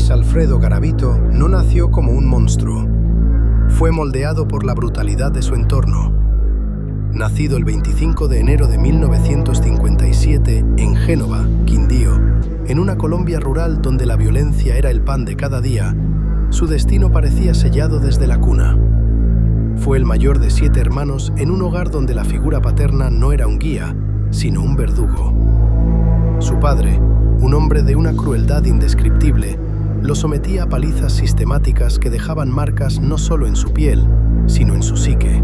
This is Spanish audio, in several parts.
Luis Alfredo Garavito no nació como un monstruo. Fue moldeado por la brutalidad de su entorno. Nacido el 25 de enero de 1957 en Génova, Quindío, en una Colombia rural donde la violencia era el pan de cada día, su destino parecía sellado desde la cuna. Fue el mayor de 7 hermanos en un hogar donde la figura paterna no era un guía, sino un verdugo. Su padre, un hombre de una crueldad indescriptible, lo sometía a palizas sistemáticas que dejaban marcas no solo en su piel, sino en su psique.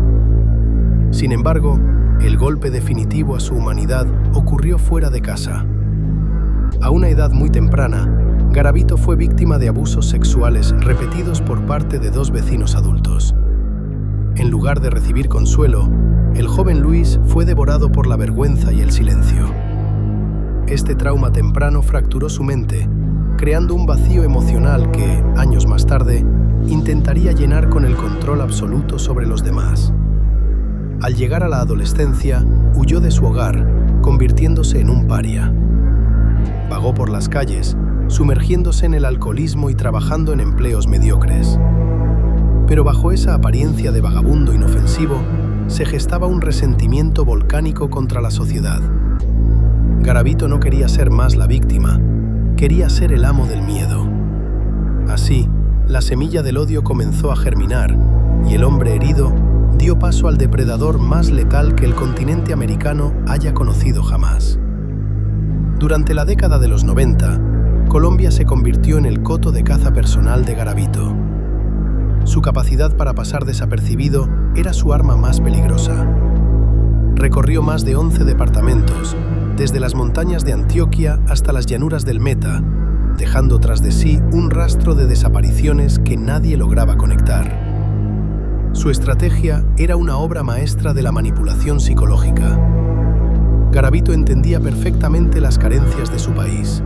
Sin embargo, el golpe definitivo a su humanidad ocurrió fuera de casa. A una edad muy temprana, Garavito fue víctima de abusos sexuales repetidos por parte de 2 vecinos adultos. En lugar de recibir consuelo, el joven Luis fue devorado por la vergüenza y el silencio. Este trauma temprano fracturó su mente, creando un vacío emocional que, años más tarde, intentaría llenar con el control absoluto sobre los demás. Al llegar a la adolescencia, huyó de su hogar, convirtiéndose en un paria. Vagó por las calles, sumergiéndose en el alcoholismo y trabajando en empleos mediocres. Pero bajo esa apariencia de vagabundo inofensivo, se gestaba un resentimiento volcánico contra la sociedad. Garavito no quería ser más la víctima, quería ser el amo del miedo. Así, la semilla del odio comenzó a germinar y el hombre herido dio paso al depredador más letal que el continente americano haya conocido jamás. Durante la década de los 90, Colombia se convirtió en el coto de caza personal de Garavito. Su capacidad para pasar desapercibido era su arma más peligrosa. Recorrió más de 11 departamentos, desde las montañas de Antioquia hasta las llanuras del Meta, dejando tras de sí un rastro de desapariciones que nadie lograba conectar. Su estrategia era una obra maestra de la manipulación psicológica. Garavito entendía perfectamente las carencias de su país.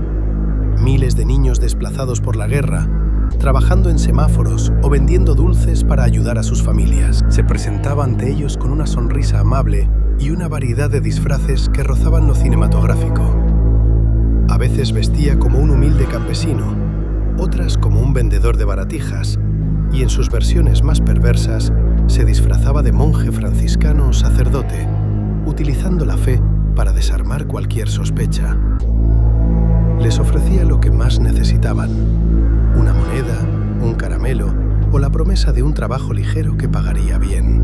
Miles de niños desplazados por la guerra, trabajando en semáforos o vendiendo dulces para ayudar a sus familias. Se presentaba ante ellos con una sonrisa amable y una variedad de disfraces que rozaban lo cinematográfico. A veces vestía como un humilde campesino, otras como un vendedor de baratijas, y en sus versiones más perversas se disfrazaba de monje franciscano o sacerdote, utilizando la fe para desarmar cualquier sospecha. Les ofrecía lo que más necesitaban: una moneda, un caramelo o la promesa de un trabajo ligero que pagaría bien.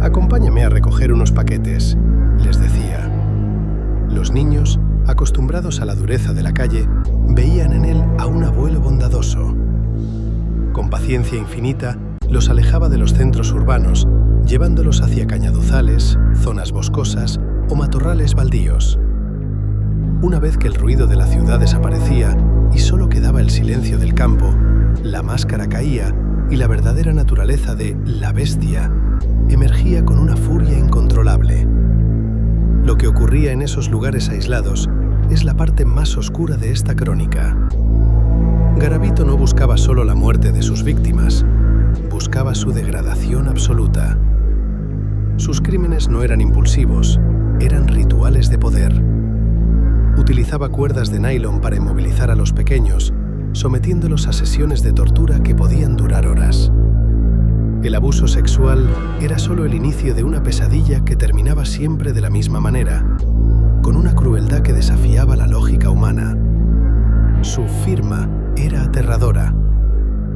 «Acompáñame a recoger unos paquetes», les decía. Los niños, acostumbrados a la dureza de la calle, veían en él a un abuelo bondadoso. Con paciencia infinita, los alejaba de los centros urbanos, llevándolos hacia cañaduzales, zonas boscosas o matorrales baldíos. Una vez que el ruido de la ciudad desaparecía y solo quedaba el silencio del campo, la máscara caía y la verdadera naturaleza de la bestia emergía con una furia incontrolable. Lo que ocurría en esos lugares aislados es la parte más oscura de esta crónica. Garavito no buscaba solo la muerte de sus víctimas, buscaba su degradación absoluta. Sus crímenes no eran impulsivos, eran rituales de poder. Utilizaba cuerdas de nylon para inmovilizar a los pequeños, sometiéndolos a sesiones de tortura que podían durar horas. El abuso sexual era solo el inicio de una pesadilla que terminaba siempre de la misma manera, con una crueldad que desafiaba la lógica humana. Su firma era aterradora.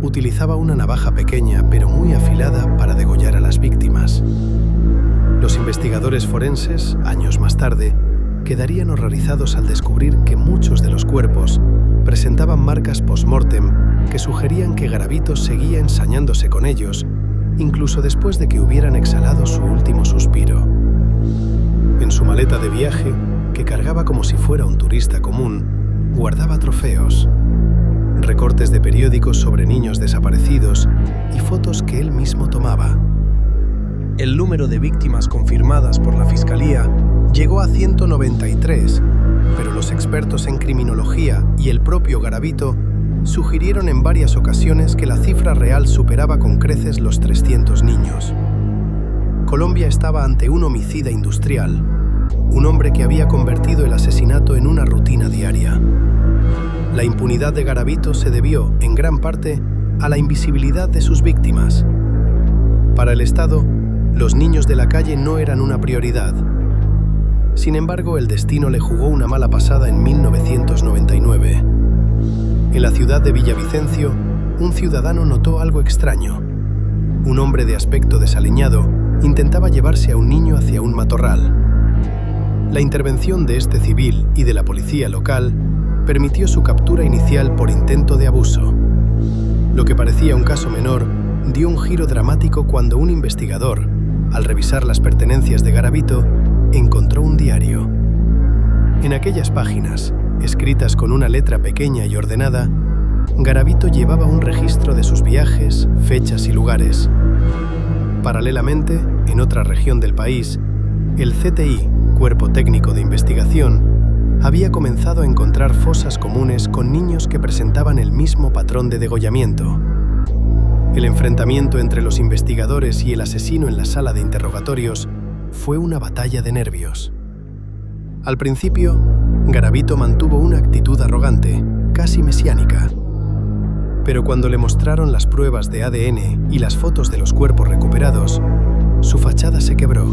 Utilizaba una navaja pequeña pero muy afilada para degollar a las víctimas. Los investigadores forenses, años más tarde, quedarían horrorizados al descubrir que muchos de los cuerpos presentaban marcas post-mortem que sugerían que Garavito seguía ensañándose con ellos, incluso después de que hubieran exhalado su último suspiro. En su maleta de viaje, que cargaba como si fuera un turista común, guardaba trofeos, recortes de periódicos sobre niños desaparecidos y fotos que él mismo tomaba. El número de víctimas confirmadas por la Fiscalía llegó a 193, pero los expertos en criminología y el propio Garavito sugirieron en varias ocasiones que la cifra real superaba con creces los 300 niños. Colombia estaba ante un homicida industrial, un hombre que había convertido el asesinato en una rutina diaria. La impunidad de Garavito se debió, en gran parte, a la invisibilidad de sus víctimas. Para el Estado, los niños de la calle no eran una prioridad. Sin embargo, el destino le jugó una mala pasada en 1999. En la ciudad de Villavicencio, un ciudadano notó algo extraño. Un hombre de aspecto desaliñado intentaba llevarse a un niño hacia un matorral. La intervención de este civil y de la policía local permitió su captura inicial por intento de abuso. Lo que parecía un caso menor dio un giro dramático cuando un investigador, al revisar las pertenencias de Garavito, encontró un diario. En aquellas páginas, escritas con una letra pequeña y ordenada, Garavito llevaba un registro de sus viajes, fechas y lugares. Paralelamente, en otra región del país, el CTI, Cuerpo Técnico de Investigación, había comenzado a encontrar fosas comunes con niños que presentaban el mismo patrón de degollamiento. El enfrentamiento entre los investigadores y el asesino en la sala de interrogatorios fue una batalla de nervios. Al principio, Garavito mantuvo una actitud arrogante, casi mesiánica. Pero cuando le mostraron las pruebas de ADN y las fotos de los cuerpos recuperados, su fachada se quebró.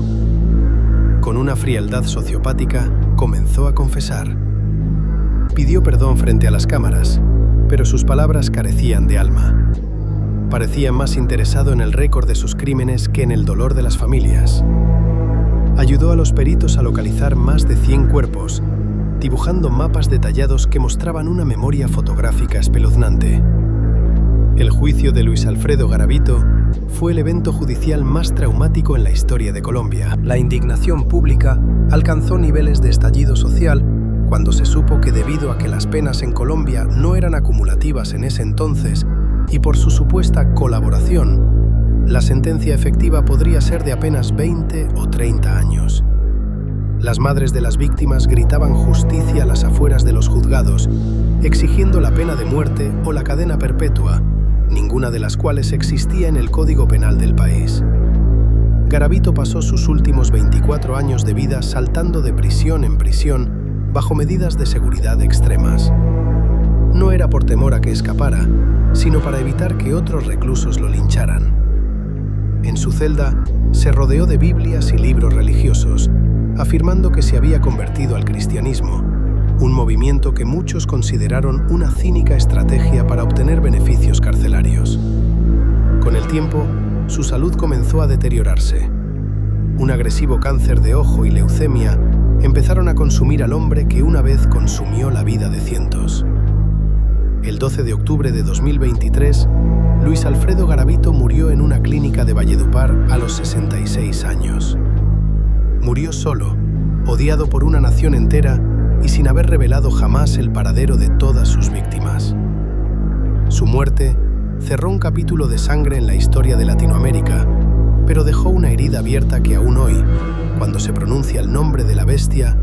Con una frialdad sociopática, comenzó a confesar. Pidió perdón frente a las cámaras, pero sus palabras carecían de alma. Parecía más interesado en el récord de sus crímenes que en el dolor de las familias. Ayudó a los peritos a localizar más de 100 cuerpos, dibujando mapas detallados que mostraban una memoria fotográfica espeluznante. El juicio de Luis Alfredo Garavito fue el evento judicial más traumático en la historia de Colombia. La indignación pública alcanzó niveles de estallido social cuando se supo que debido a que las penas en Colombia no eran acumulativas en ese entonces y por su supuesta colaboración, la sentencia efectiva podría ser de apenas 20 o 30 años. Las madres de las víctimas gritaban justicia a las afueras de los juzgados, exigiendo la pena de muerte o la cadena perpetua, ninguna de las cuales existía en el Código Penal del país. Garavito pasó sus últimos 24 años de vida saltando de prisión en prisión bajo medidas de seguridad extremas. No era por temor a que escapara, sino para evitar que otros reclusos lo lincharan. En su celda, se rodeó de Biblias y libros religiosos, afirmando que se había convertido al cristianismo, un movimiento que muchos consideraron una cínica estrategia para obtener beneficios carcelarios. Con el tiempo, su salud comenzó a deteriorarse. Un agresivo cáncer de ojo y leucemia empezaron a consumir al hombre que una vez consumió la vida de cientos. El 12 de octubre de 2023, Luis Alfredo Garavito murió en una clínica de Valledupar a los 66 años. Murió solo, odiado por una nación entera y sin haber revelado jamás el paradero de todas sus víctimas. Su muerte cerró un capítulo de sangre en la historia de Latinoamérica, pero dejó una herida abierta que aún hoy, cuando se pronuncia el nombre de la bestia,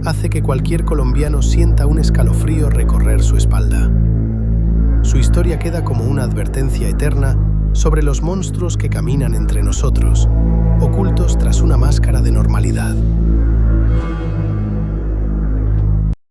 hace que cualquier colombiano sienta un escalofrío recorrer su espalda. Su historia queda como una advertencia eterna sobre los monstruos que caminan entre nosotros, ocultos tras una máscara de normalidad.